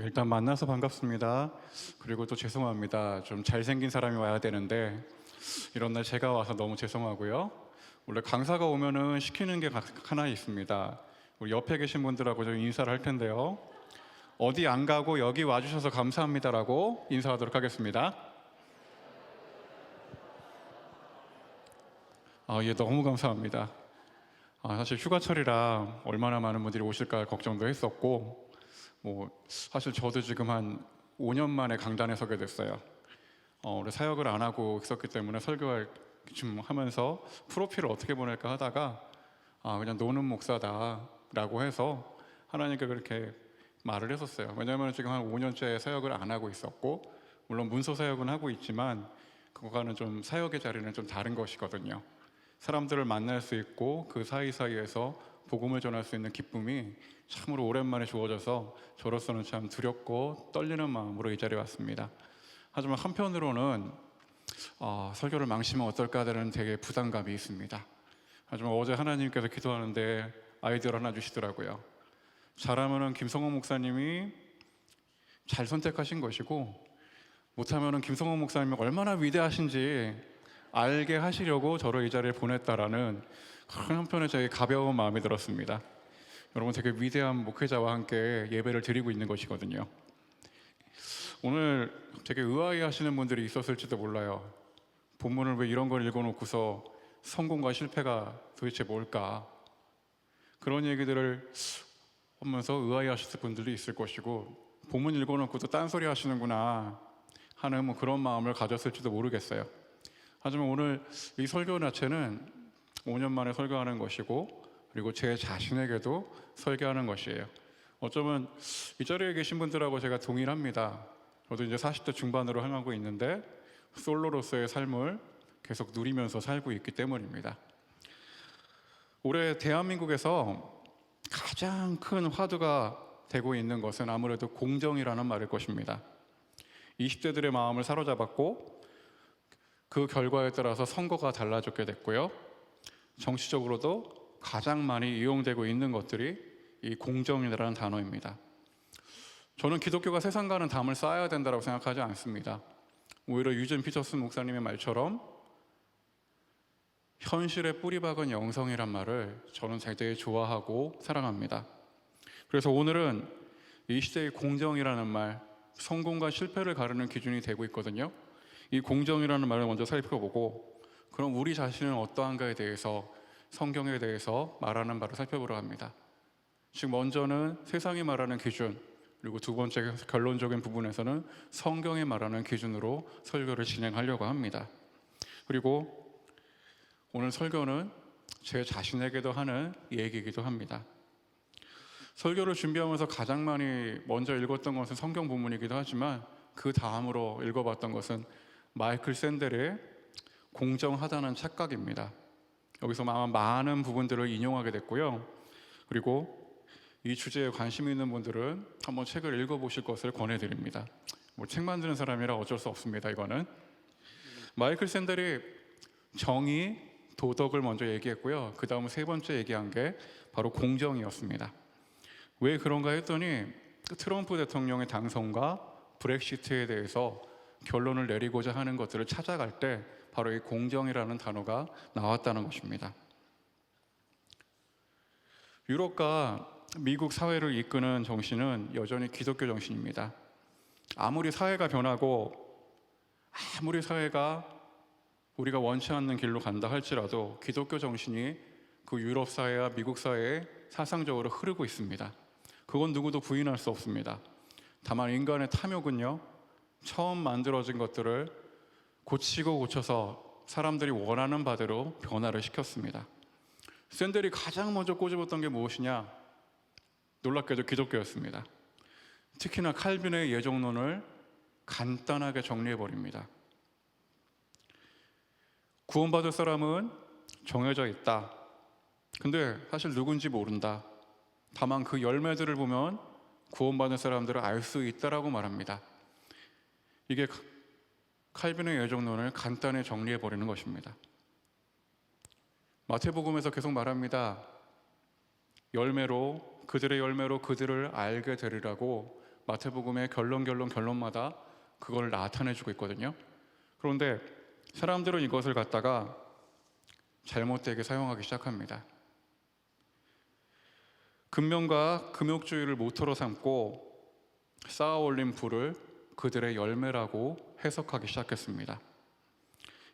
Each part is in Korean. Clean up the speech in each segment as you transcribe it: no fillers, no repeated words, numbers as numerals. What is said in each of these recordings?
일단 만나서 반갑습니다. 그리고 또 죄송합니다. 좀 잘생긴 사람이 와야 되는데 이런 날 제가 와서 너무 죄송하고요. 원래 강사가 오면은 시키는 게 하나 있습니다. 우리 옆에 계신 분들하고 좀 인사를 할 텐데요. 어디 안 가고 여기 와주셔서 감사합니다라고 인사하도록 하겠습니다. 예, 너무 감사합니다. 사실 휴가철이라 얼마나 많은 분들이 오실까 걱정도 했었고, 사실 저도 지금 한 5년 만에 강단에 서게 됐어요. 원래 사역을 안 하고 있었기 때문에 설교할 좀 하면서 프로필을 어떻게 보낼까 하다가 그냥 노는 목사다라고 해서 하나님께 그렇게 말을 했었어요. 왜냐하면 지금 한 5년째 사역을 안 하고 있었고, 물론 문서 사역은 하고 있지만 그거와는 좀 사역의 자리는 좀 다른 것이거든요. 사람들을 만날 수 있고 그 사이사이에서 복음을 전할 수 있는 기쁨이 참으로 오랜만에 주어져서 저로서는 참 두렵고 떨리는 마음으로 이 자리에 왔습니다. 하지만 한편으로는 설교를 망치면 어떨까 하는 되게 부담감이 있습니다. 하지만 어제 하나님께서 기도하는데 아이디어를 하나 주시더라고요. 잘하면은 김성호 목사님이 잘 선택하신 것이고, 못하면은 김성호 목사님이 얼마나 위대하신지 알게 하시려고 저를 이 자리에 보냈다라는 큰 한편에 저희 가벼운 마음이 들었습니다. 여러분, 되게 위대한 목회자와 함께 예배를 드리고 있는 것이거든요. 오늘 되게 의아해 하시는 분들이 있었을지도 몰라요. 본문을 왜 이런 걸 읽어놓고서 성공과 실패가 도대체 뭘까? 그런 얘기들을 하면서 의아해 하셨을 분들도 있을 것이고, 본문 읽어놓고도 딴소리 하시는구나 하는 그런 마음을 가졌을지도 모르겠어요. 하지만 오늘 이 설교 자체는 5년 만에 설교하는 것이고, 그리고 제 자신에게도 설교하는 것이에요. 어쩌면 이 자리에 계신 분들하고 제가 동일합니다. 저도 이제 40대 중반으로 향하고 있는데 솔로로서의 삶을 계속 누리면서 살고 있기 때문입니다. 올해 대한민국에서 가장 큰 화두가 되고 있는 것은 아무래도 공정이라는 말일 것입니다. 20대들의 마음을 사로잡았고, 그 결과에 따라서 선거가 달라졌게 됐고요. 정치적으로도 가장 많이 이용되고 있는 것들이 이 공정이라는 단어입니다. 저는 기독교가 세상과는 담을 쌓아야 된다고 생각하지 않습니다. 오히려 유진 피터슨 목사님의 말처럼 현실에 뿌리박은 영성이란 말을 저는 되게 좋아하고 사랑합니다. 그래서 오늘은 이 시대의 공정이라는 말, 성공과 실패를 가르는 기준이 되고 있거든요. 이 공정이라는 말을 먼저 살펴보고, 그럼 우리 자신은 어떠한가에 대해서, 성경에 대해서 말하는 바를 살펴보려 합니다. 즉, 먼저는 세상이 말하는 기준, 그리고 두 번째 결론적인 부분에서는 성경이 말하는 기준으로 설교를 진행하려고 합니다. 그리고 오늘 설교는 제 자신에게도 하는 얘기이기도 합니다. 설교를 준비하면서 가장 많이 먼저 읽었던 것은 성경 본문이기도 하지만, 그 다음으로 읽어봤던 것은 마이클 샌델의 공정하다는 착각입니다. 여기서 아마 많은 부분들을 인용하게 됐고요. 그리고 이 주제에 관심 있는 분들은 한번 책을 읽어보실 것을 권해드립니다. 책 만드는 사람이라 어쩔 수 없습니다. 이거는 마이클 샌델이 정의, 도덕을 먼저 얘기했고요. 그 다음 세 번째 얘기한 게 바로 공정이었습니다. 왜 그런가 했더니 트럼프 대통령의 당선과 브렉시트에 대해서 결론을 내리고자 하는 것들을 찾아갈 때 바로 이 공정이라는 단어가 나왔다는 것입니다. 유럽과 미국 사회를 이끄는 정신은 여전히 기독교 정신입니다. 아무리 사회가 변하고, 아무리 사회가 우리가 원치 않는 길로 간다 할지라도 기독교 정신이 그 유럽 사회와 미국 사회에 사상적으로 흐르고 있습니다. 그건 누구도 부인할 수 없습니다. 다만 인간의 탐욕은요, 처음 만들어진 것들을 고치고 고쳐서 사람들이 원하는 바대로 변화를 시켰습니다. 샌델이 가장 먼저 꼬집었던 게 무엇이냐? 놀랍게도 기독교였습니다. 특히나 칼빈의 예정론을 간단하게 정리해버립니다. 구원받을 사람은 정해져 있다. 근데 사실 누군지 모른다. 다만 그 열매들을 보면 구원받은 사람들을 알 수 있다라고 말합니다. 이게 칼빈의 예정론을 간단히 정리해버리는 것입니다. 마태복음에서 계속 말합니다. 열매로, 그들의 열매로 그들을 알게 되리라고 마태복음의 결론마다 그걸 나타내주고 있거든요. 그런데 사람들은 이것을 갖다가 잘못되게 사용하기 시작합니다. 금명과 금욕주의를 모토로 삼고 쌓아 올린 불을 그들의 열매라고 해석하기 시작했습니다.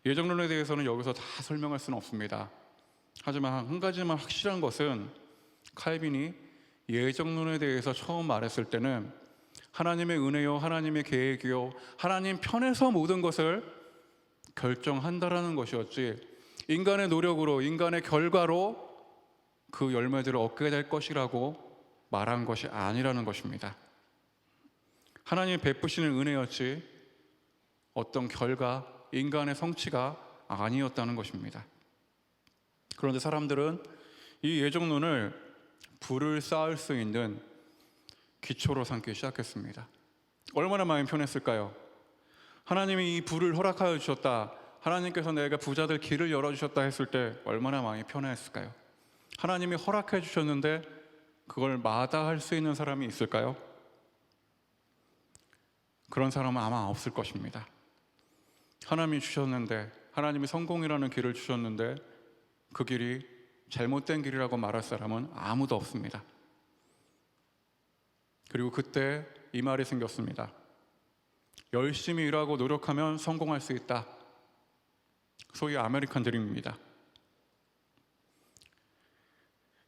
예정론에 대해서는 여기서 다 설명할 수는 없습니다. 하지만 한 가지만 확실한 것은 칼빈이 예정론에 대해서 처음 말했을 때는 하나님의 은혜요, 하나님의 계획이요, 하나님 편에서 모든 것을 결정한다라는 것이었지, 인간의 노력으로, 인간의 결과로 그 열매들을 얻게 될 것이라고 말한 것이 아니라는 것입니다. 하나님이 베푸시는 은혜였지 어떤 결과, 인간의 성취가 아니었다는 것입니다. 그런데 사람들은 이 예정론을 불을 쌓을 수 있는 기초로 삼기 시작했습니다. 얼마나 마음이 편했을까요? 하나님이 이 불을 허락하여 주셨다, 하나님께서 내가 부자들 길을 열어주셨다 했을 때 얼마나 마음이 편했을까요? 하나님이 허락해 주셨는데 그걸 마다할 수 있는 사람이 있을까요? 그런 사람은 아마 없을 것입니다. 하나님이 주셨는데, 하나님이 성공이라는 길을 주셨는데 그 길이 잘못된 길이라고 말할 사람은 아무도 없습니다. 그리고 그때 이 말이 생겼습니다. 열심히 일하고 노력하면 성공할 수 있다. 소위 아메리칸 드림입니다.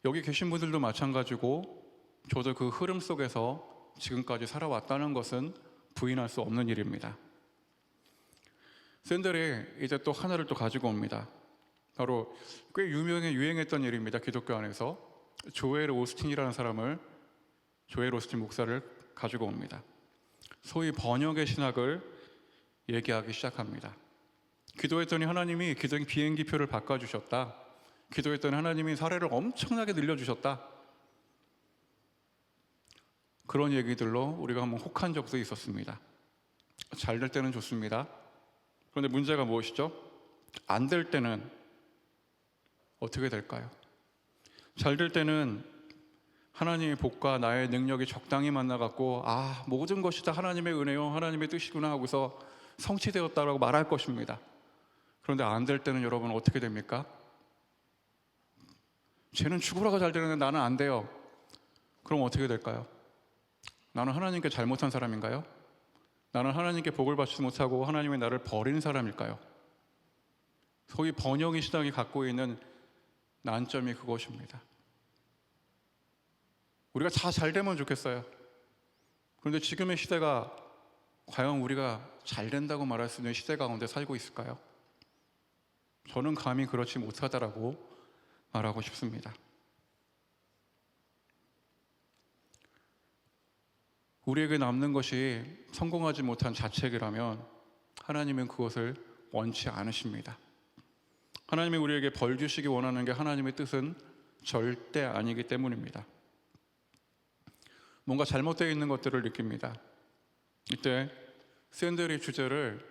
여기 계신 분들도 마찬가지고 저도 그 흐름 속에서 지금까지 살아왔다는 것은 부인할 수 없는 일입니다. 샌들이 이제 또 하나를 또 가지고 옵니다. 바로 꽤 유행했던 일입니다. 기독교 안에서 조엘 오스틴이라는 사람을, 조엘 오스틴 목사를 가지고 옵니다. 소위 번역의 신학을 얘기하기 시작합니다. 기도했더니 하나님이 비행기표를 바꿔주셨다. 기도했더니 하나님이 사례를 엄청나게 늘려주셨다. 그런 얘기들로 우리가 한번 혹한 적도 있었습니다. 잘 될 때는 좋습니다. 그런데 문제가 무엇이죠? 안 될 때는 어떻게 될까요? 잘 될 때는 하나님의 복과 나의 능력이 적당히 만나갖고 모든 것이 다 하나님의 은혜요, 하나님의 뜻이구나 하고서 성취되었다라고 말할 것입니다. 그런데 안 될 때는 여러분 어떻게 됩니까? 쟤는 죽으라고 잘 되는데 나는 안 돼요. 그럼 어떻게 될까요? 나는 하나님께 잘못한 사람인가요? 나는 하나님께 복을 받지 못하고 하나님이 나를 버린 사람일까요? 소위 번영의 신앙이 갖고 있는 난점이 그것입니다. 우리가 다 잘 되면 좋겠어요. 그런데 지금의 시대가 과연 우리가 잘 된다고 말할 수 있는 시대 가운데 살고 있을까요? 저는 감히 그렇지 못하다라고 말하고 싶습니다. 우리에게 남는 것이 성공하지 못한 자책이라면 하나님은 그것을 원치 않으십니다. 하나님이 우리에게 벌 주시기 원하는 게 하나님의 뜻은 절대 아니기 때문입니다. 뭔가 잘못되어 있는 것들을 느낍니다. 이때 샌들의 주제를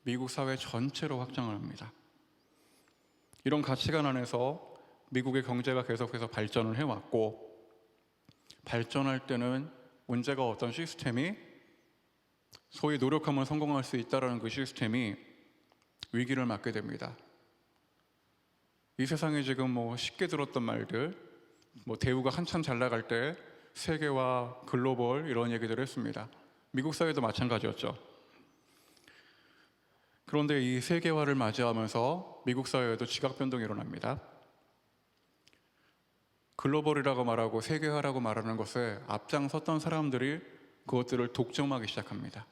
미국 사회 전체로 확장을 합니다. 이런 가치관 안에서 미국의 경제가 계속해서 발전을 해왔고, 발전할 때는 문제가 어떤 시스템이, 소위 노력하면 성공할 수 있다는 그 시스템이 위기를 맞게 됩니다. 이 세상에 지금 쉽게 들었던 말들, 대우가 한참 잘 나갈 때 세계화, 글로벌 이런 얘기들을 했습니다. 미국 사회도 마찬가지였죠. 그런데 이 세계화를 맞이하면서 미국 사회에도 지각 변동이 일어납니다. 글로벌이라고 말하고 세계화라고 말하는 것에 앞장섰던 사람들이 그것들을 독점하기 시작합니다.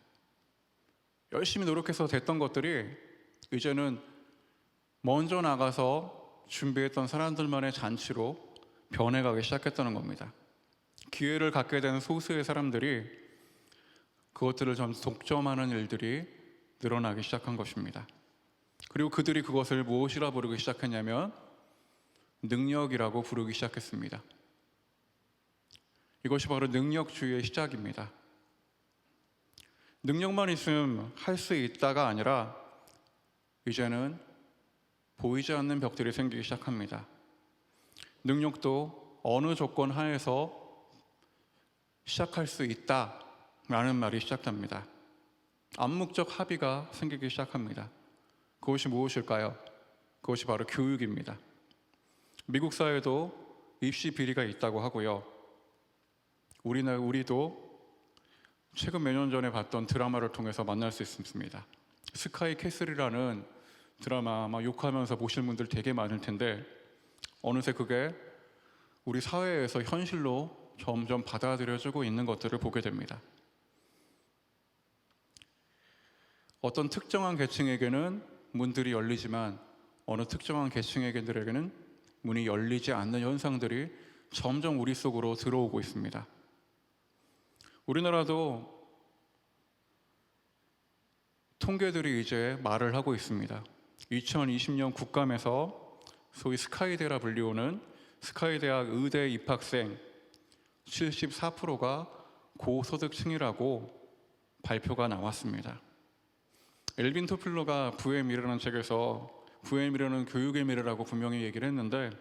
열심히 노력해서 됐던 것들이 이제는 먼저 나가서 준비했던 사람들만의 잔치로 변해가기 시작했다는 겁니다. 기회를 갖게 된 소수의 사람들이 그것들을 좀 독점하는 일들이 늘어나기 시작한 것입니다. 그리고 그들이 그것을 무엇이라 부르기 시작했냐면 능력이라고 부르기 시작했습니다. 이것이 바로 능력주의의 시작입니다. 능력만 있으면 할 수 있다가 아니라 이제는 보이지 않는 벽들이 생기기 시작합니다. 능력도 어느 조건 하에서 시작할 수 있다, 라는 말이 시작됩니다. 암묵적 합의가 생기기 시작합니다. 그것이 무엇일까요? 그것이 바로 교육입니다. 미국 사회도 입시 비리가 있다고 하고요. 우리도 최근 몇 년 전에 봤던 드라마를 통해서 만날 수 있습니다. 스카이 캐슬이라는 드라마 아마 욕하면서 보실 분들 되게 많을 텐데 어느새 그게 우리 사회에서 현실로 점점 받아들여지고 있는 것들을 보게 됩니다. 어떤 특정한 계층에게는 문들이 열리지만 어느 특정한 계층에게는 문이 열리지 않는 현상들이 점점 우리 속으로 들어오고 있습니다. 우리나라도 통계들이 이제 말을 하고 있습니다. 2020년 국감에서 소위 스카이대라 불리우는 스카이대학 의대 입학생 74%가 고소득층이라고 발표가 나왔습니다. 엘빈 토필러가 부의 미래라는 책에서 부의 미래는 교육의 미래라고 분명히 얘기를 했는데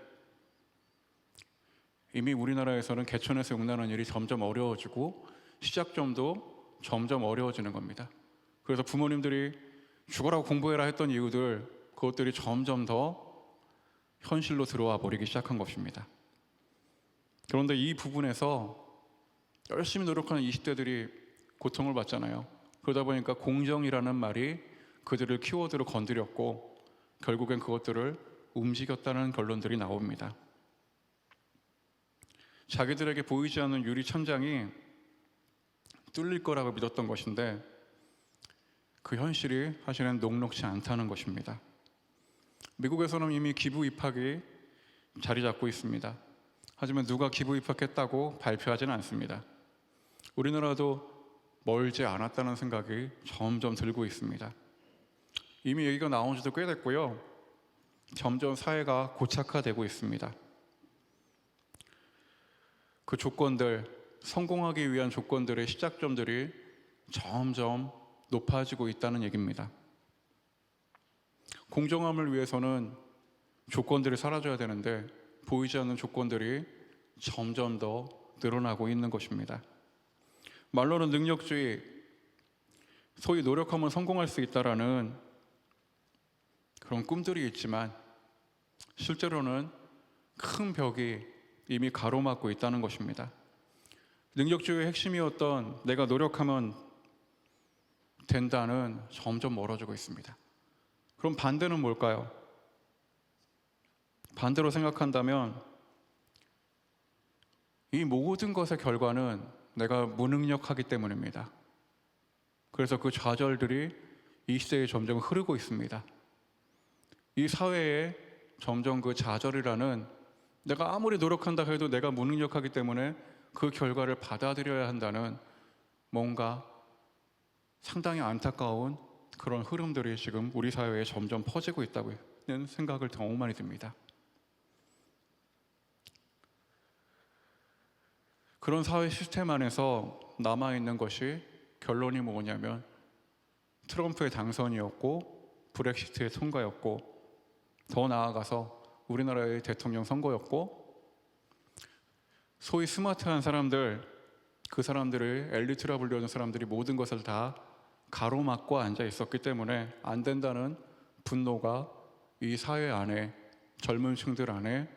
이미 우리나라에서는 개천에서 용나는 일이 점점 어려워지고 시작점도 점점 어려워지는 겁니다. 그래서 부모님들이 죽어라 공부해라 했던 이유들 그것들이 점점 더 현실로 들어와 버리기 시작한 것입니다. 그런데 이 부분에서 열심히 노력하는 20대들이 고통을 받잖아요. 그러다 보니까 공정이라는 말이 그들을 키워드로 건드렸고 결국엔 그것들을 움직였다는 결론들이 나옵니다. 자기들에게 보이지 않는 유리 천장이 뚫릴 거라고 믿었던 것인데 그 현실이 사실은 녹록지 않다는 것입니다. 미국에서는 이미 기부 입학이 자리 잡고 있습니다. 하지만 누가 기부 입학했다고 발표하지는 않습니다. 우리나라도 멀지 않았다는 생각이 점점 들고 있습니다. 이미 얘기가 나온 지도 꽤 됐고요. 점점 사회가 고착화되고 있습니다. 그 조건들, 성공하기 위한 조건들의 시작점들이 점점 높아지고 있다는 얘기입니다. 공정함을 위해서는 조건들이 사라져야 되는데 보이지 않는 조건들이 점점 더 늘어나고 있는 것입니다. 말로는 능력주의, 소위 노력하면 성공할 수 있다라는 그런 꿈들이 있지만 실제로는 큰 벽이 이미 가로막고 있다는 것입니다. 능력주의의 핵심이었던 내가 노력하면 된다는 점점 멀어지고 있습니다. 그럼 반대는 뭘까요? 반대로 생각한다면 이 모든 것의 결과는 내가 무능력하기 때문입니다. 그래서 그 좌절들이 이 시대에 점점 흐르고 있습니다. 이 사회에 점점 그 좌절이라는 내가 아무리 노력한다 해도 내가 무능력하기 때문에 그 결과를 받아들여야 한다는 뭔가 상당히 안타까운 그런 흐름들이 지금 우리 사회에 점점 퍼지고 있다고 하는 생각을 너무 많이 듭니다. 그런 사회 시스템 안에서 남아있는 것이 결론이 뭐냐면 트럼프의 당선이었고 브렉시트의 통과였고 더 나아가서 우리나라의 대통령 선거였고 소위 스마트한 사람들, 그 사람들을 엘리트라 불리는 사람들이 모든 것을 다 가로막고 앉아 있었기 때문에 안 된다는 분노가 이 사회 안에 젊은 층들 안에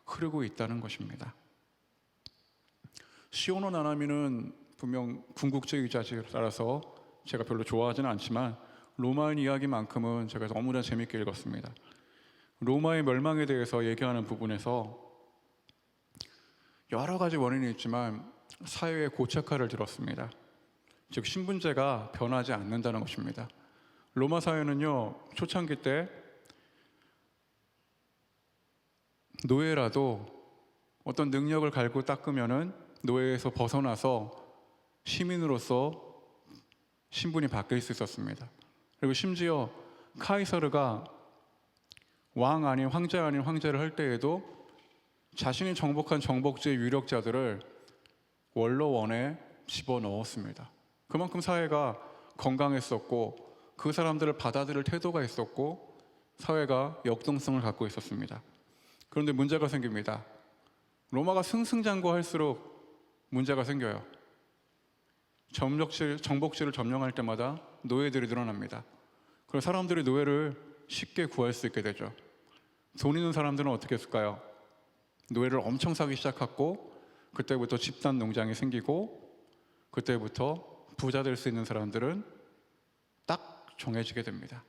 흐르고 있다는 것입니다. 시오노 나나미는 분명 궁극주의자라서 제가 별로 좋아하지는 않지만 로마인 이야기만큼은 제가 너무나 재밌게 읽었습니다. 로마의 멸망에 대해서 얘기하는 부분에서 여러 가지 원인이 있지만 사회의 고착화를 들었습니다. 즉 신분제가 변하지 않는다는 것입니다. 로마 사회는요 초창기 때 노예라도 어떤 능력을 갈고 닦으면은 노예에서 벗어나서 시민으로서 신분이 바뀔 수 있었습니다. 그리고 심지어 카이사르가 왕 아닌 황제 아닌 황제를 할 때에도 자신이 정복한 정복지의 유력자들을 원로원에 집어넣었습니다. 그만큼 사회가 건강했었고 그 사람들을 받아들일 태도가 있었고 사회가 역동성을 갖고 있었습니다. 그런데 문제가 생깁니다. 로마가 승승장구할수록 문제가 생겨요. 정복지를 점령할 때마다 노예들이 늘어납니다. 그래서 사람들이 노예를 쉽게 구할 수 있게 되죠. 돈 있는 사람들은 어떻게 했을까요? 노예를 엄청 사기 시작했고, 그때부터 집단 농장이 생기고, 그때부터 부자 될 수 있는 사람들은 딱 정해지게 됩니다.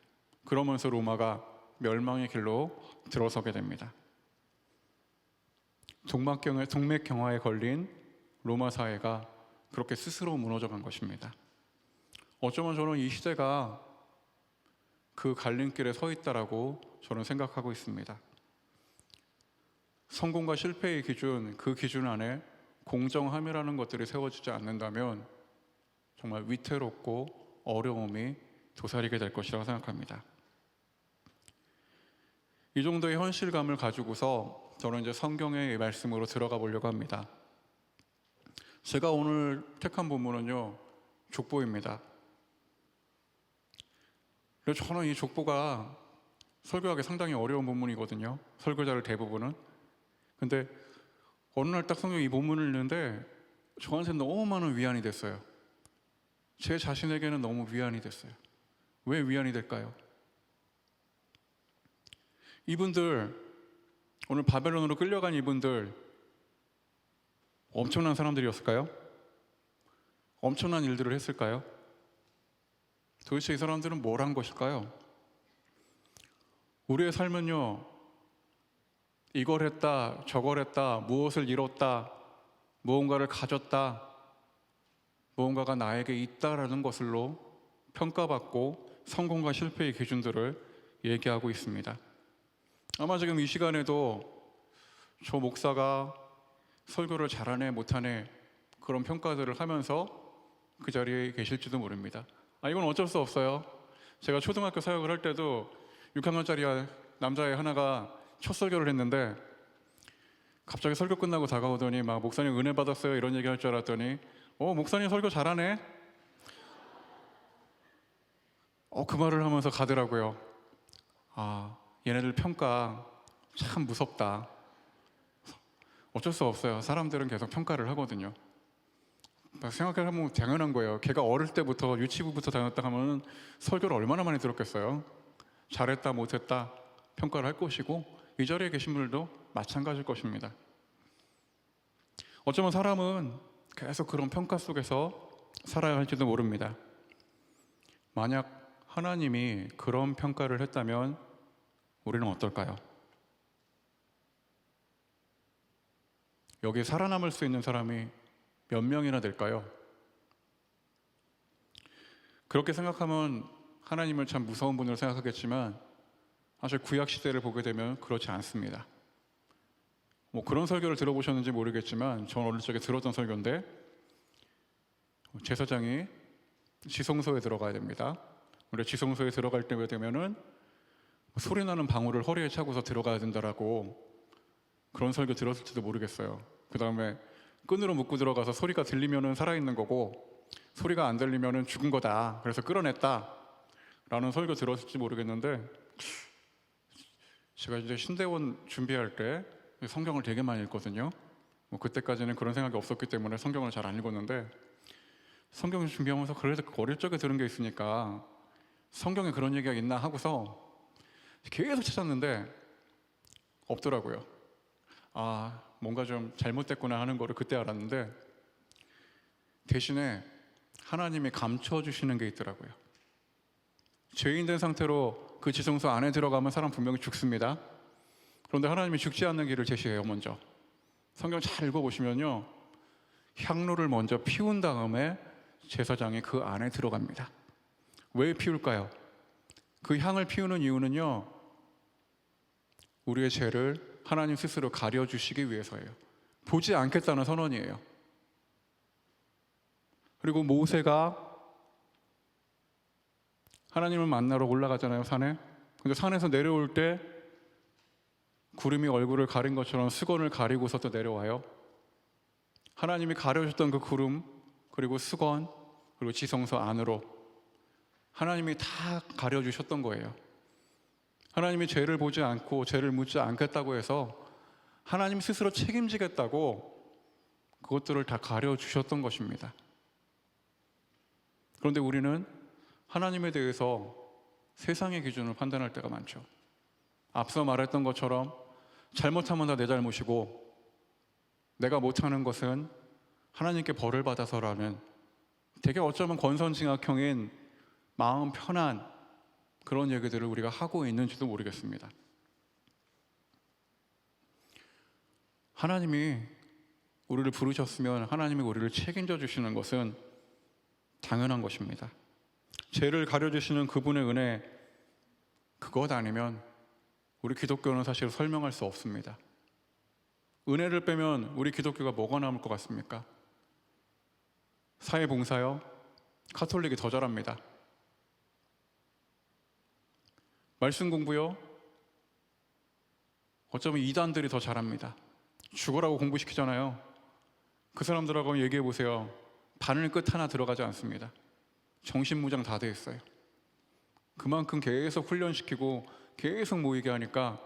그러면서 로마가 멸망의 길로 들어서게 됩니다. 동맥경화에 걸린 로마 사회가 그렇게 스스로 무너져 간 것입니다. 어쩌면 저는 이 시대가 그 갈림길에 서 있다라고 저는 생각하고 있습니다. 성공과 실패의 기준, 그 기준 안에 공정함이라는 것들이 세워지지 않는다면 정말 위태롭고 어려움이 도사리게 될 것이라고 생각합니다. 이 정도의 현실감을 가지고서 저는 이제 성경의 말씀으로 들어가 보려고 합니다. 제가 오늘 택한 본문은요, 족보입니다. 그래서 저는 이 족보가 설교하기 상당히 어려운 본문이거든요. 설교자들 대부분은. 근데 어느 날 딱 성경 이 본문을 읽는데 저한테 너무 많은 위안이 됐어요. 제 자신에게는 너무 위안이 됐어요. 왜 위안이 될까요? 이분들, 오늘 바벨론으로 끌려간 이분들 엄청난 사람들이었을까요? 엄청난 일들을 했을까요? 도대체 이 사람들은 뭘 한 것일까요? 우리의 삶은요, 이걸 했다, 저걸 했다, 무엇을 이뤘다, 무언가를 가졌다, 무언가가 나에게 있다라는 것으로 평가받고 성공과 실패의 기준들을 얘기하고 있습니다. 아마 지금 이 시간에도 저 목사가 설교를 잘하네 못하네 그런 평가들을 하면서 그 자리에 계실지도 모릅니다. 이건 어쩔 수 없어요. 제가 초등학교 사역을 할 때도 6학년짜리 남자애 하나가 첫 설교를 했는데 갑자기 설교 끝나고 다가오더니 막 목사님 은혜 받았어요 이런 얘기 할 줄 알았더니 목사님 설교 잘하네 그 말을 하면서 가더라고요. 얘네들 평가 참 무섭다. 어쩔 수 없어요. 사람들은 계속 평가를 하거든요. 생각해보면 당연한 거예요. 걔가 어릴 때부터 유치부부터 다녔다 하면 설교를 얼마나 많이 들었겠어요. 잘했다 못했다 평가를 할 것이고 이 자리에 계신 분들도 마찬가지일 것입니다. 어쩌면 사람은 계속 그런 평가 속에서 살아야 할지도 모릅니다. 만약 하나님이 그런 평가를 했다면 우리는 어떨까요? 여기 살아남을 수 있는 사람이 몇 명이나 될까요? 그렇게 생각하면 하나님을 참 무서운 분으로 생각하겠지만 사실 구약 시대를 보게 되면 그렇지 않습니다. 그런 설교를 들어보셨는지 모르겠지만 저는 어릴 적에 들었던 설교인데 제사장이 지성소에 들어가야 됩니다. 우리 지성소에 들어갈 때 되면은 소리 나는 방울을 허리에 차고서 들어가야 된다라고 그런 설교 들었을지도 모르겠어요. 그 다음에 끈으로 묶고 들어가서 소리가 들리면은 살아있는 거고 소리가 안 들리면은 죽은 거다. 그래서 끌어냈다. 라는 설교 들었을지 모르겠는데 제가 이제 신대원 준비할 때 성경을 되게 많이 읽거든요. 그때까지는 그런 생각이 없었기 때문에 성경을 잘 안 읽었는데 성경을 준비하면서 그래도 어릴 적에 들은 게 있으니까 성경에 그런 얘기가 있나 하고서 계속 찾았는데 없더라고요. 뭔가 좀 잘못됐구나 하는 거를 그때 알았는데 대신에 하나님이 감춰주시는 게 있더라고요. 죄인 된 상태로 그 지성소 안에 들어가면 사람 분명히 죽습니다. 그런데 하나님이 죽지 않는 길을 제시해요. 먼저 성경 잘 읽어보시면요, 향로를 먼저 피운 다음에 제사장이 그 안에 들어갑니다. 왜 피울까요? 그 향을 피우는 이유는요, 우리의 죄를 하나님 스스로 가려주시기 위해서예요. 보지 않겠다는 선언이에요. 그리고 모세가 하나님을 만나러 올라가잖아요, 산에. 근데 산에서 내려올 때 구름이 얼굴을 가린 것처럼 수건을 가리고서 또 내려와요. 하나님이 가려주셨던 그 구름, 그리고 수건, 그리고 지성소 안으로 하나님이 다 가려주셨던 거예요. 하나님이 죄를 보지 않고 죄를 묻지 않겠다고 해서 하나님 스스로 책임지겠다고 그것들을 다 가려주셨던 것입니다. 그런데 우리는 하나님에 대해서 세상의 기준으로 판단할 때가 많죠. 앞서 말했던 것처럼 잘못하면 다 내 잘못이고 내가 못하는 것은 하나님께 벌을 받아서라는 되게 어쩌면 권선징악형인 마음 편한 그런 얘기들을 우리가 하고 있는지도 모르겠습니다. 하나님이 우리를 부르셨으면 하나님이 우리를 책임져 주시는 것은 당연한 것입니다. 죄를 가려주시는 그분의 은혜, 그것 아니면 우리 기독교는 사실 설명할 수 없습니다. 은혜를 빼면 우리 기독교가 뭐가 남을 것 같습니까? 사회봉사요? 카톨릭이 더 잘합니다. 말씀 공부요? 어쩌면 이단들이 더 잘합니다. 죽으라고 공부시키잖아요. 그 사람들하고 얘기해 보세요. 바늘 끝 하나 들어가지 않습니다. 정신무장 다 돼 있어요. 그만큼 계속 훈련시키고 계속 모이게 하니까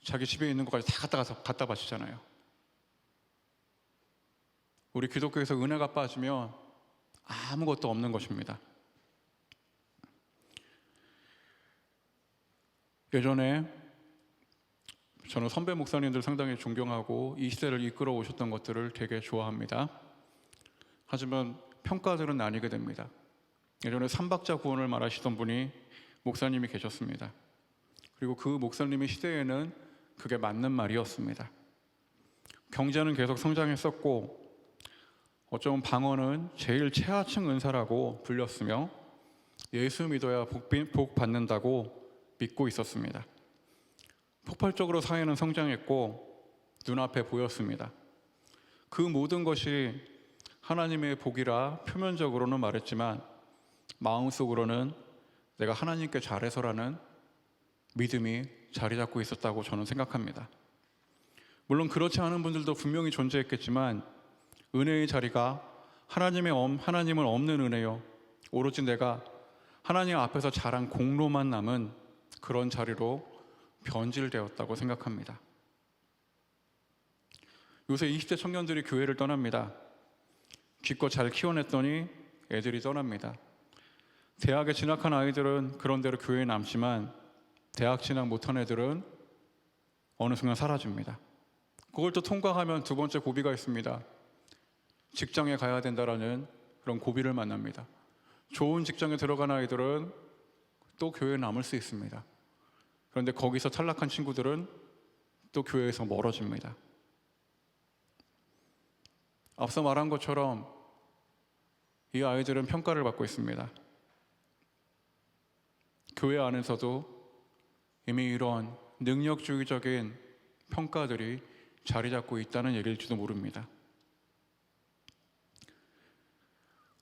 자기 집에 있는 것까지 다 갖다 바치잖아요. 우리 기독교에서 은혜가 빠지면 아무것도 없는 것입니다. 예전에 저는 선배 목사님들 상당히 존경하고 이 시대를 이끌어 오셨던 것들을 되게 좋아합니다. 하지만 평가들은 나뉘게 됩니다. 예전에 삼박자 구원을 말하시던 분이 목사님이 계셨습니다. 그리고 그 목사님의 시대에는 그게 맞는 말이었습니다. 경제는 계속 성장했었고 어쩌면 방언은 제일 최하층 은사라고 불렸으며 예수 믿어야 복 받는다고 믿고 있었습니다. 폭발적으로 사회는 성장했고 눈앞에 보였습니다. 그 모든 것이 하나님의 복이라 표면적으로는 말했지만 마음속으로는 내가 하나님께 잘해서라는 믿음이 자리 잡고 있었다고 저는 생각합니다. 물론 그렇지 않은 분들도 분명히 존재했겠지만 은혜의 자리가 하나님은 없는 은혜요, 오로지 내가 하나님 앞에서 잘한 공로만 남은 그런 자리로 변질되었다고 생각합니다. 요새 20대 청년들이 교회를 떠납니다. 기껏 잘 키워냈더니 애들이 떠납니다. 대학에 진학한 아이들은 그런 대로 교회에 남지만 대학 진학 못한 애들은 어느 순간 사라집니다. 그걸 또 통과하면 두 번째 고비가 있습니다. 직장에 가야 된다라는 그런 고비를 만납니다. 좋은 직장에 들어간 아이들은 또 교회에 남을 수 있습니다. 그런데 거기서 탈락한 친구들은 또 교회에서 멀어집니다. 앞서 말한 것처럼 이 아이들은 평가를 받고 있습니다. 교회 안에서도 이미 이런 능력주의적인 평가들이 자리 잡고 있다는 얘기일지도 모릅니다.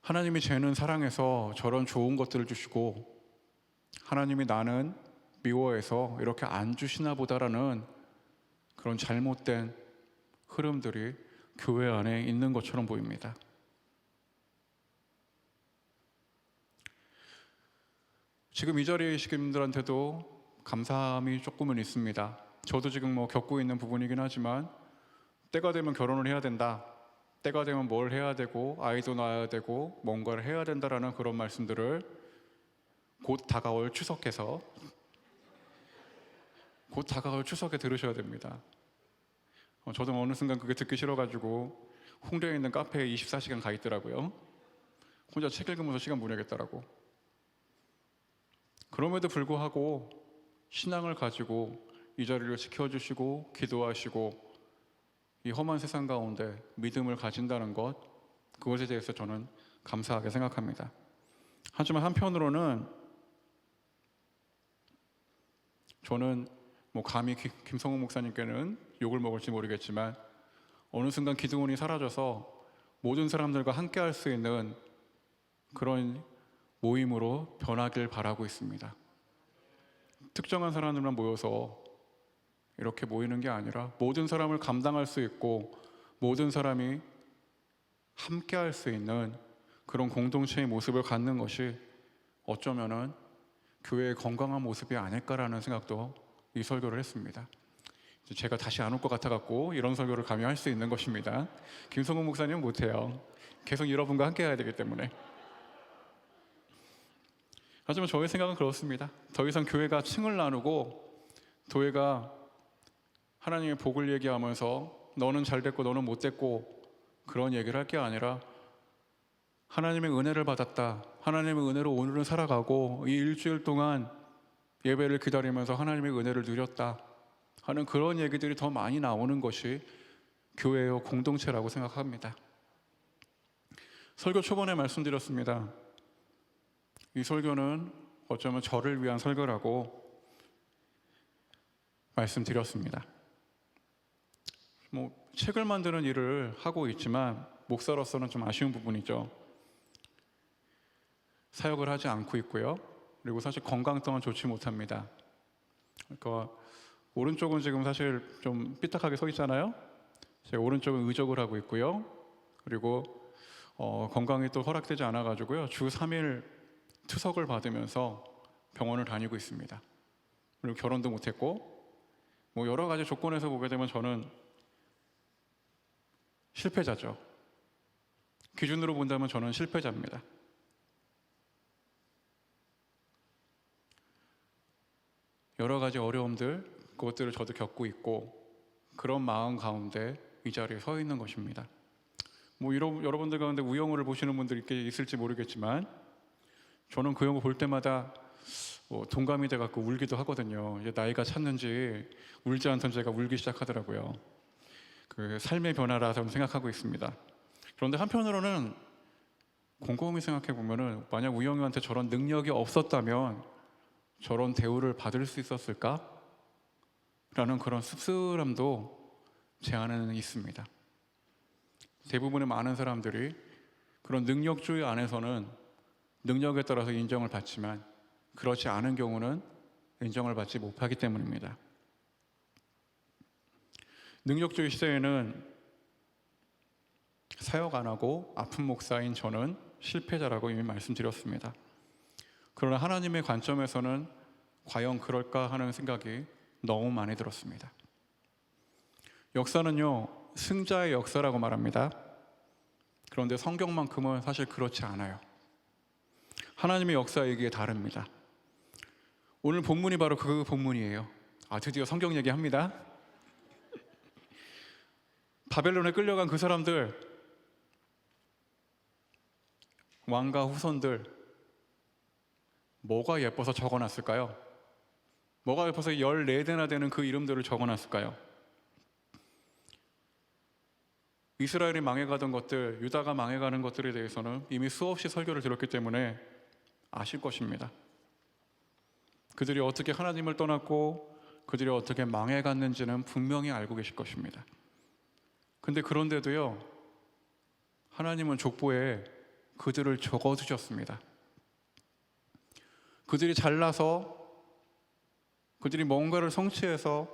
하나님이 쟤는 사랑해서 저런 좋은 것들을 주시고 하나님이 나는 미워해서 이렇게 안 주시나 보다라는 그런 잘못된 흐름들이 교회 안에 있는 것처럼 보입니다. 지금 이 자리에 계신 분들한테도 감사함이 조금은 있습니다. 저도 지금 겪고 있는 부분이긴 하지만 때가 되면 결혼을 해야 된다, 때가 되면 뭘 해야 되고 아이도 낳아야 되고 뭔가를 해야 된다라는 그런 말씀들을 곧 다가올 추석에 들으셔야 됩니다. 저도 어느 순간 그게 듣기 싫어가지고 홍대에 있는 카페에 24시간 가 있더라고요. 혼자 책 읽으면서 시간 보내겠다라고. 그럼에도 불구하고 신앙을 가지고 이 자리를 지켜주시고 기도하시고 이 험한 세상 가운데 믿음을 가진다는 것, 그것에 대해서 저는 감사하게 생각합니다. 하지만 한편으로는 저는 감히 김성훈 목사님께는 욕을 먹을지 모르겠지만 어느 순간 기도원이 사라져서 모든 사람들과 함께 할 수 있는 그런 모임으로 변하길 바라고 있습니다. 특정한 사람들만 모여서 이렇게 모이는 게 아니라 모든 사람을 감당할 수 있고 모든 사람이 함께 할 수 있는 그런 공동체의 모습을 갖는 것이 어쩌면은 교회의 건강한 모습이 아닐까라는 생각도 이 설교를 했습니다. 제가 다시 안 올 것 같아갖고 이런 설교를 감히 할 수 있는 것입니다. 김성훈 목사님은 못해요. 계속 여러분과 함께 해야 되기 때문에. 하지만 저의 생각은 그렇습니다. 더 이상 교회가 층을 나누고 교회가 하나님의 복을 얘기하면서 너는 잘 됐고 너는 못 됐고 그런 얘기를 할 게 아니라 하나님의 은혜를 받았다, 하나님의 은혜로 오늘은 살아가고 이 일주일 동안 예배를 기다리면서 하나님의 은혜를 누렸다 하는 그런 얘기들이 더 많이 나오는 것이 교회요 공동체라고 생각합니다. 설교 초반에 말씀드렸습니다. 이 설교는 어쩌면 저를 위한 설교라고 말씀드렸습니다. 책을 만드는 일을 하고 있지만 목사로서는 좀 아쉬운 부분이죠. 사역을 하지 않고 있고요. 그리고 사실 건강 또한 좋지 못합니다. 그러니까 오른쪽은 지금 사실 좀 삐딱하게 서 있잖아요. 제 오른쪽은 의족을 하고 있고요. 그리고 건강이 또 허락되지 않아가지고요. 주 3일 투석을 받으면서 병원을 다니고 있습니다. 그리고 결혼도 못했고 여러 가지 조건에서 보게 되면 저는 실패자죠. 기준으로 본다면 저는 실패자입니다. 여러 가지 어려움들, 그것들을 저도 겪고 있고 그런 마음 가운데 이 자리에 서 있는 것입니다. 여러분들 가운데 우영우를 보시는 분들이 있을지 모르겠지만 저는 그 영화 볼 때마다 동감이 돼갖고 울기도 하거든요. 이제 나이가 찼는지 울지 않던 제가 울기 시작하더라고요. 그 삶의 변화라 저는 생각하고 있습니다. 그런데 한편으로는 곰곰이 생각해 보면은 만약 우영우한테 저런 능력이 없었다면 저런 대우를 받을 수 있었을까? 라는 그런 씁쓸함도 제 안에는 있습니다. 대부분의 많은 사람들이 그런 능력주의 안에서는 능력에 따라서 인정을 받지만 그렇지 않은 경우는 인정을 받지 못하기 때문입니다. 능력주의 시대에는 사역 안 하고 아픈 목사인 저는 실패자라고 이미 말씀드렸습니다. 그러나 하나님의 관점에서는 과연 그럴까 하는 생각이 너무 많이 들었습니다. 역사는요, 승자의 역사라고 말합니다. 그런데 성경만큼은 사실 그렇지 않아요. 하나님의 역사 얘기가 다릅니다. 오늘 본문이 바로 그 본문이에요. 드디어 성경 얘기합니다. 바벨론에 끌려간 그 사람들, 왕과 후손들, 뭐가 예뻐서 적어놨을까요? 뭐가 예뻐서 14대나 되는 그 이름들을 적어놨을까요? 이스라엘이 망해가던 것들, 유다가 망해가는 것들에 대해서는 이미 수없이 설교를 들었기 때문에 아실 것입니다. 그들이 어떻게 하나님을 떠났고 그들이 어떻게 망해갔는지는 분명히 알고 계실 것입니다. 근데 그런데도요, 하나님은 족보에 그들을 적어두셨습니다. 그들이 잘나서, 그들이 뭔가를 성취해서,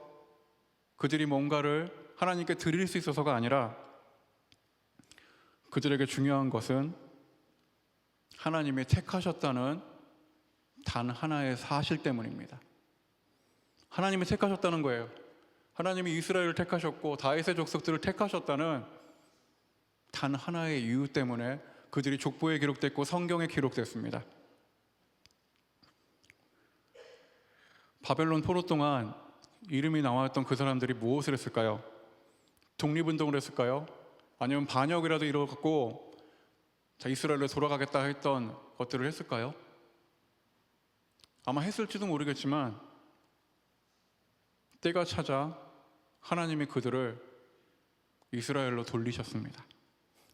그들이 뭔가를 하나님께 드릴 수 있어서가 아니라 그들에게 중요한 것은 하나님이 택하셨다는 단 하나의 사실 때문입니다. 하나님이 택하셨다는 거예요. 하나님이 이스라엘을 택하셨고 다윗의 족속들을 택하셨다는 단 하나의 이유 때문에 그들이 족보에 기록됐고 성경에 기록됐습니다. 바벨론 포로 동안 이름이 나왔던 그 사람들이 무엇을 했을까요? 독립운동을 했을까요? 아니면 반역이라도 이뤄갖고 이스라엘로 돌아가겠다 했던 것들을 했을까요? 아마 했을지도 모르겠지만 때가 찾아 하나님이 그들을 이스라엘로 돌리셨습니다.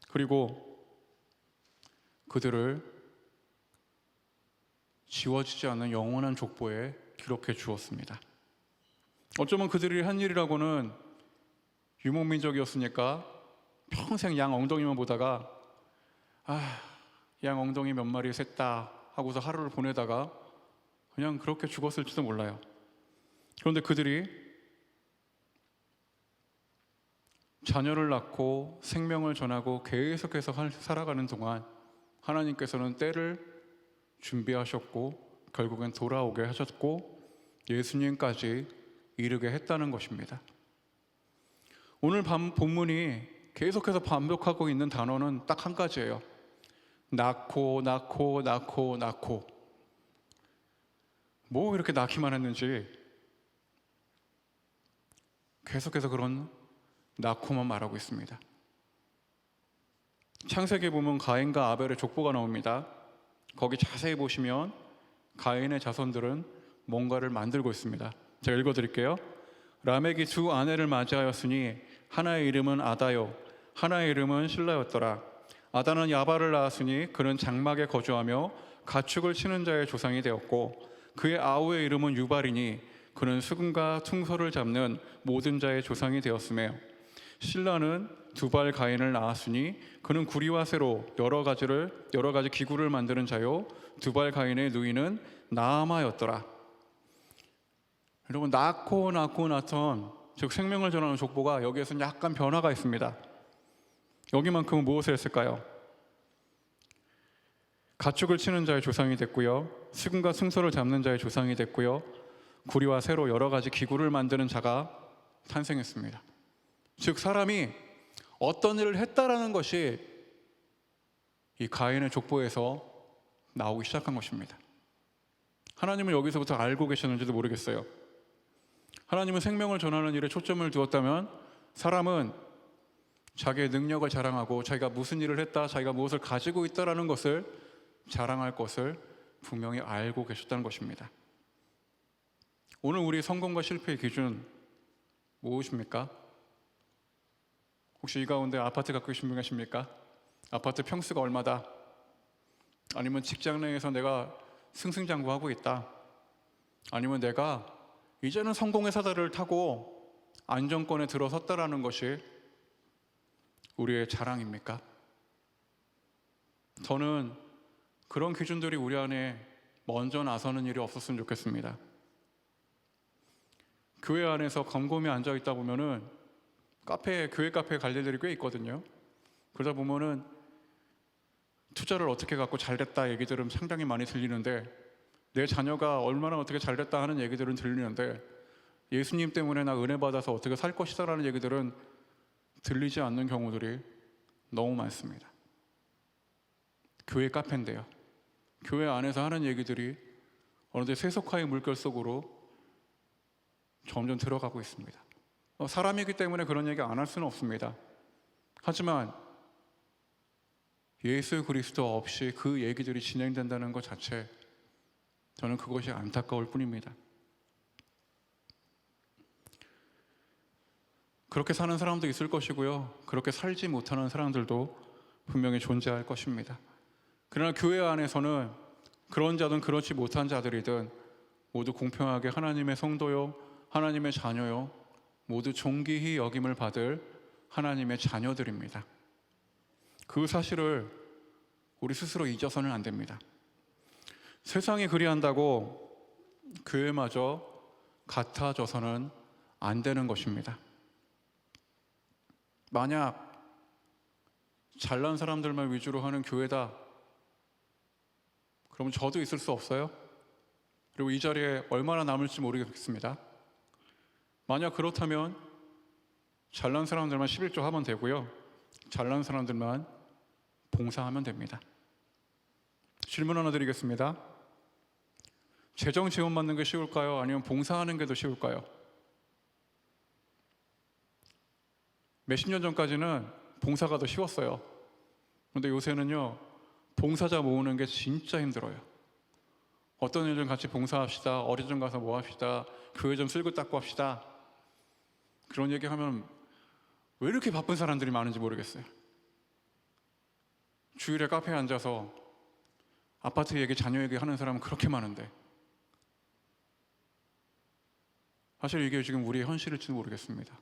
그리고 그들을 지워지지 않는 영원한 족보에 기록해 주었습니다. 어쩌면 그들이 한 일이라고는 유목민족이었으니까 평생 양 엉덩이만 보다가 양 엉덩이 몇 마리 셌다 하고서 하루를 보내다가 그냥 그렇게 죽었을지도 몰라요. 그런데 그들이 자녀를 낳고 생명을 전하고 계속해서 살아가는 동안 하나님께서는 때를 준비하셨고 결국엔 돌아오게 하셨고 예수님까지 이르게 했다는 것입니다. 오늘 본문이 계속해서 반복하고 있는 단어는 딱 한 가지예요. 낳고 낳고 낳고 낳고. 뭐 이렇게 낳기만 했는지 계속해서 그런 낳고만 말하고 있습니다. 창세기에 보면 가인과 아벨의 족보가 나옵니다. 거기 자세히 보시면 가인의 자손들은 뭔가를 만들고 있습니다. 제가 읽어드릴게요. 라멕이 두 아내를 맞이하였으니 하나의 이름은 아다요 하나의 이름은 실라였더라. 아다는 야발을 낳았으니 그는 장막에 거주하며 가축을 치는 자의 조상이 되었고 그의 아우의 이름은 유발이니 그는 수금과 퉁소를 잡는 모든 자의 조상이 되었으며 실라는 두발 가인을 낳았으니 그는 구리와 쇠로 여러 가지 기구를 만드는 자요 두발 가인의 누이는 나아마였더라. 여러분, 낳고 낳던 즉 생명을 전하는 족보가 여기에서는 약간 변화가 있습니다. 여기만큼은 무엇을 했을까요? 가축을 치는 자의 조상이 됐고요, 수금과 퉁소를 잡는 자의 조상이 됐고요, 구리와 쇠로 여러 가지 기구를 만드는 자가 탄생했습니다. 즉 사람이 어떤 일을 했다라는 것이 이 가인의 족보에서 나오기 시작한 것입니다. 하나님은 여기서부터 알고 계셨는지도 모르겠어요. 하나님은 생명을 전하는 일에 초점을 두었다면 사람은 자기의 능력을 자랑하고 자기가 무슨 일을 했다, 자기가 무엇을 가지고 있다라는 것을 자랑할 것을 분명히 알고 계셨다는 것입니다. 오늘 우리 성공과 실패의 기준 무엇입니까? 혹시 이 가운데 아파트 갖고 계신 분 계십니까? 아파트 평수가 얼마다? 아니면 직장 내에서 내가 승승장구하고 있다? 아니면 내가 이제는 성공의 사다리를 타고 안정권에 들어섰다라는 것이 우리의 자랑입니까? 저는 그런 기준들이 우리 안에 먼저 나서는 일이 없었으면 좋겠습니다. 교회 안에서 곰곰이 앉아있다 보면은 교회 카페에 갈 일들이 꽤 있거든요. 그러다 보면은 투자를 어떻게 갖고 잘됐다 얘기들은 상당히 많이 들리는데, 내 자녀가 얼마나 어떻게 잘됐다 하는 얘기들은 들리는데, 예수님 때문에 나 은혜 받아서 어떻게 살 것이다 라는 얘기들은 들리지 않는 경우들이 너무 많습니다. 교회 카페인데요, 교회 안에서 하는 얘기들이 어느새 세속화의 물결 속으로 점점 들어가고 있습니다. 사람이기 때문에 그런 얘기 안 할 수는 없습니다. 하지만 예수 그리스도 없이 그 얘기들이 진행된다는 것 자체, 저는 그것이 안타까울 뿐입니다. 그렇게 사는 사람도 있을 것이고요, 그렇게 살지 못하는 사람들도 분명히 존재할 것입니다. 그러나 교회 안에서는 그런 자든 그렇지 못한 자들이든 모두 공평하게 하나님의 성도요, 하나님의 자녀요, 모두 존귀히 여김을 받을 하나님의 자녀들입니다. 그 사실을 우리 스스로 잊어서는 안 됩니다. 세상이 그리한다고 교회마저 같아져서는 안 되는 것입니다. 만약 잘난 사람들만 위주로 하는 교회다, 그러면 저도 있을 수 없어요? 그리고 이 자리에 얼마나 남을지 모르겠습니다. 만약 그렇다면 잘난 사람들만 11조 하면 되고요, 잘난 사람들만 봉사하면 됩니다. 질문 하나 드리겠습니다. 재정 지원 받는 게 쉬울까요? 아니면 봉사하는 게 더 쉬울까요? 몇십 년 전까지는 봉사가 더 쉬웠어요. 그런데 요새는요, 봉사자 모으는 게 진짜 힘들어요. 어떤 일 좀 같이 봉사합시다, 어디 좀 가서 뭐 합시다, 교회 좀 쓸고 닦고 합시다, 그런 얘기하면 왜 이렇게 바쁜 사람들이 많은지 모르겠어요. 주일에 카페에 앉아서 아파트 얘기, 자녀 얘기 하는 사람은 그렇게 많은데, 사실 이게 지금 우리의 현실일지는 모르겠습니다.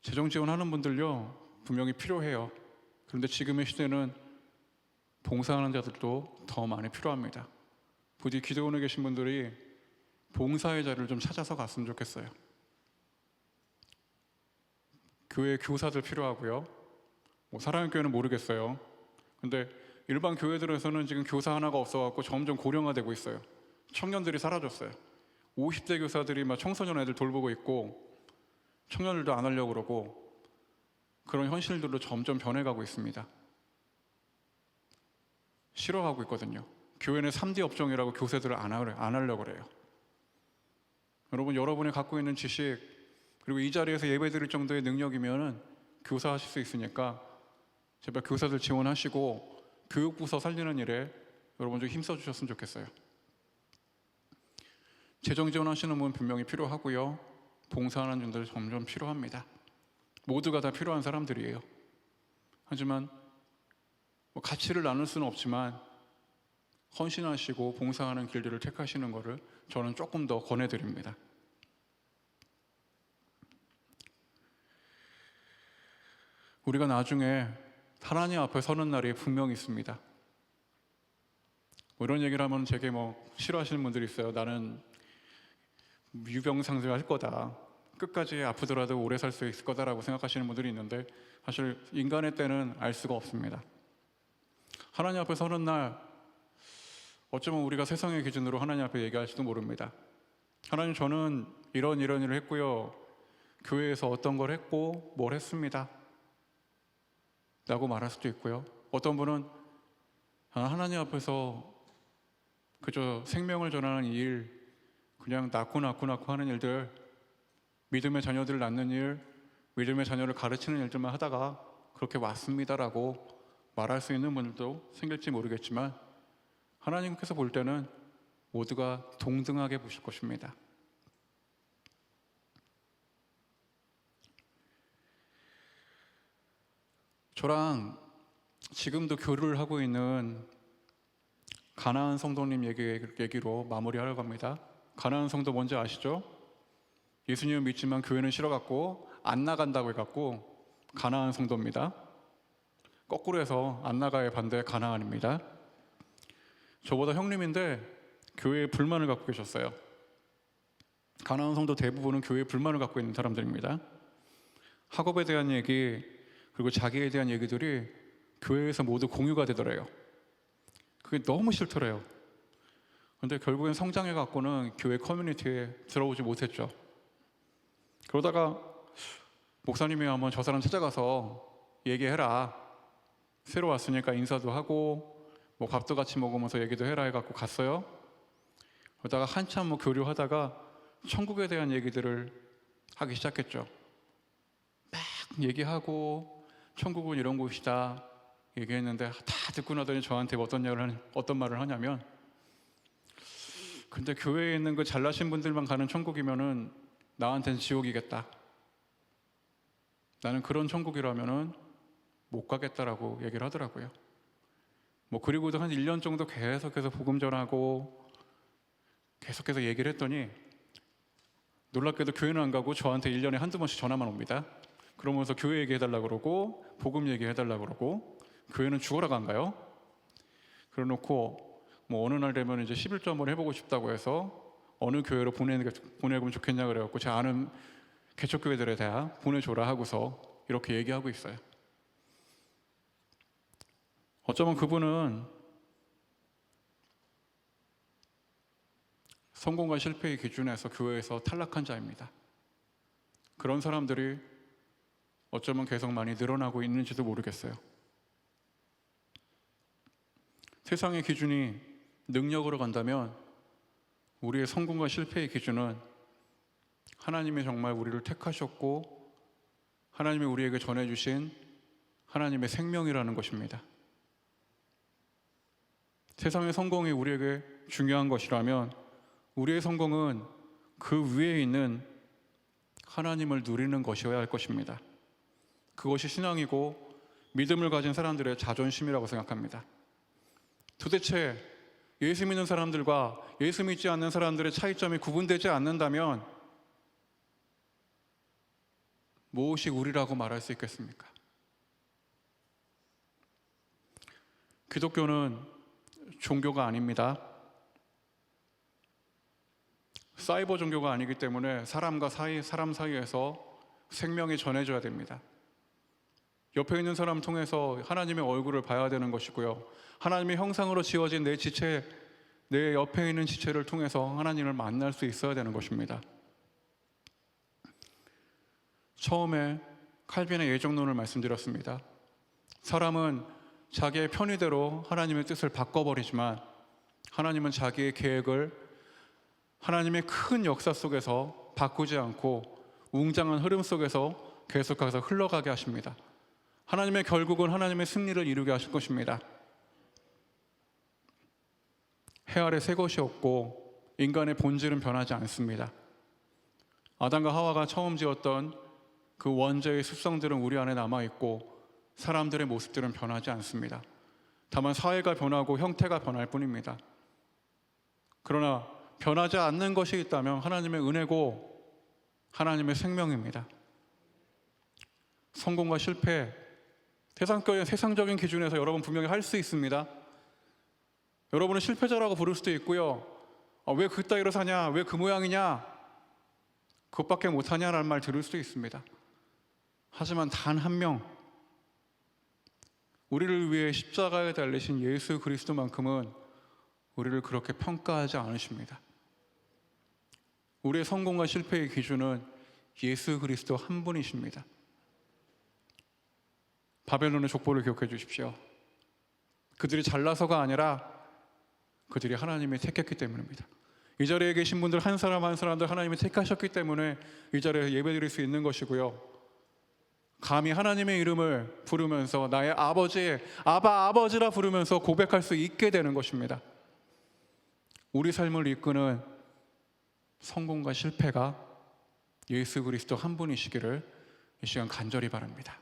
재정 지원하는 분들요, 분명히 필요해요. 그런데 지금의 시대는 봉사하는 자들도 더 많이 필요합니다. 부디 기도원에 계신 분들이 봉사의 자리를 좀 찾아서 갔으면 좋겠어요. 교회 교사들 필요하고요, 사랑의 교회는 모르겠어요. 근데 일반 교회들에서는 지금 교사 하나가 없어갖고 점점 고령화되고 있어요. 청년들이 사라졌어요. 50대 교사들이 막 청소년 애들 돌보고 있고 청년들도 안 하려고 그러고 그런 현실들로 점점 변해가고 있습니다. 싫어하고 있거든요. 교회는 3D 업종이라고 교사들을 안 하려고 그래요. 여러분이 갖고 있는 지식 그리고 이 자리에서 예배 드릴 정도의 능력이면 교사하실 수 있으니까 제발 교사들 지원하시고 교육부서 살리는 일에 여러분 좀 힘써 주셨으면 좋겠어요. 재정 지원하시는 분 분명히 필요하고요. 봉사하는 분들 점점 필요합니다. 모두가 다 필요한 사람들이에요. 하지만 가치를 나눌 수는 없지만 헌신하시고 봉사하는 길들을 택하시는 것을 저는 조금 더 권해드립니다. 우리가 나중에 하나님 앞에 서는 날이 분명히 있습니다. 이런 얘기를 하면 제게 싫어하시는 분들이 있어요. 나는 유병상생할 거다. 끝까지 아프더라도 오래 살 수 있을 거다라고 생각하시는 분들이 있는데 사실 인간의 때는 알 수가 없습니다. 하나님 앞에 서는 날 어쩌면 우리가 세상의 기준으로 하나님 앞에 얘기할지도 모릅니다. 하나님, 저는 이런 일을 했고요. 교회에서 어떤 걸 했고 뭘 했습니다 라고 말할 수도 있고요. 어떤 분은 하나님 앞에서 그저 생명을 전하는 일, 그냥 낳고 하는 일들, 믿음의 자녀들을 낳는 일, 믿음의 자녀를 가르치는 일들만 하다가 그렇게 왔습니다라고 말할 수 있는 분들도 생길지 모르겠지만 하나님께서 볼 때는 모두가 동등하게 보실 것입니다. 저랑 지금도 교류를 하고 있는 가나안 성도님 얘기로 마무리하려고 합니다. 가나안 성도 뭔지 아시죠? 예수님을 믿지만 교회는 싫어갖고 안 나간다고 해갖고 가나안 성도입니다. 거꾸로 해서 안 나가의 반대 가나안입니다. 저보다 형님인데 교회에 불만을 갖고 계셨어요. 가나안 성도 대부분은 교회에 불만을 갖고 있는 사람들입니다. 학업에 대한 얘기 그리고 자기에 대한 얘기들이 교회에서 모두 공유가 되더래요. 그게 너무 싫더래요. 근데 결국엔 성장해 갖고는 교회 커뮤니티에 들어오지 못했죠. 그러다가 목사님이 한번 저 사람 찾아가서 얘기해라. 새로 왔으니까 인사도 하고 밥도 같이 먹으면서 얘기도 해라 해갖고 갔어요. 그러다가 한참 교류하다가 천국에 대한 얘기들을 하기 시작했죠. 막 얘기하고 천국은 이런 곳이다 얘기했는데 다 듣고 나더니 저한테 어떤 말을 하냐면, 근데 교회에 있는 그 잘나신 분들만 가는 천국이면은 나한테는 지옥이겠다. 나는 그런 천국이라면은 못 가겠다라고 얘기를 하더라고요. 그리고도 한 1년 정도 계속해서 복음 전하고 계속해서 얘기를 했더니 놀랍게도 교회는 안 가고 저한테 1년에 한두 번씩 전화만 옵니다. 그러면서 교회 얘기해달라고 그러고 복음 얘기해달라고 그러고, 교회는 죽어라 안 가요. 그래놓고 어느 날 되면 이제 11조 한번 해보고 싶다고 해서 어느 교회로 보내면 좋겠냐 그래갖고 제 아는 개척교회들에 다 보내줘라 하고서 이렇게 얘기하고 있어요. 어쩌면 그분은 성공과 실패의 기준에서 교회에서 탈락한 자입니다. 그런 사람들이 어쩌면 계속 많이 늘어나고 있는지도 모르겠어요. 세상의 기준이 능력으로 간다면 우리의 성공과 실패의 기준은 하나님이 정말 우리를 택하셨고 하나님이 우리에게 전해주신 하나님의 생명이라는 것입니다. 세상의 성공이 우리에게 중요한 것이라면 우리의 성공은 그 위에 있는 하나님을 누리는 것이어야 할 것입니다. 그것이 신앙이고 믿음을 가진 사람들의 자존심이라고 생각합니다. 도대체 예수 믿는 사람들과 예수 믿지 않는 사람들의 차이점이 구분되지 않는다면 무엇이 우리라고 말할 수 있겠습니까? 기독교는 종교가 아닙니다. 사이버 종교가 아니기 때문에 사람 사이에서 생명이 전해져야 됩니다. 옆에 있는 사람 통해서 하나님의 얼굴을 봐야 되는 것이고요. 하나님의 형상으로 지어진 내 지체, 내 옆에 있는 지체를 통해서 하나님을 만날 수 있어야 되는 것입니다. 처음에 칼빈의 예정론을 말씀드렸습니다. 사람은 자기의 편의대로 하나님의 뜻을 바꿔버리지만 하나님은 자기의 계획을 하나님의 큰 역사 속에서 바꾸지 않고 웅장한 흐름 속에서 계속해서 흘러가게 하십니다. 하나님의 결국은 하나님의 승리를 이루게 하실 것입니다. 해 아래 새 것이 없고 인간의 본질은 변하지 않습니다. 아담과 하와가 처음 지었던 그 원죄의 습성들은 우리 안에 남아있고 사람들의 모습들은 변하지 않습니다. 다만 사회가 변하고 형태가 변할 뿐입니다. 그러나 변하지 않는 것이 있다면 하나님의 은혜고 하나님의 생명입니다. 성공과 실패, 세상적인 기준에서 여러분 분명히 할 수 있습니다. 여러분은 실패자라고 부를 수도 있고요. 왜 그따위로 사냐? 왜 그 모양이냐? 그것밖에 못하냐라는 말 들을 수도 있습니다. 하지만 단 한 명, 우리를 위해 십자가에 달리신 예수 그리스도만큼은 우리를 그렇게 평가하지 않으십니다. 우리의 성공과 실패의 기준은 예수 그리스도 한 분이십니다. 바벨론의 족보를 기억해 주십시오. 그들이 잘나서가 아니라 그들이 하나님이 택했기 때문입니다. 이 자리에 계신 분들 한 사람 한 사람들 하나님이 택하셨기 때문에 이 자리에 예배드릴 수 있는 것이고요. 감히 하나님의 이름을 부르면서 나의 아버지, 아버지라 부르면서 고백할 수 있게 되는 것입니다. 우리 삶을 이끄는 성공과 실패가 예수 그리스도 한 분이시기를 이 시간 간절히 바랍니다.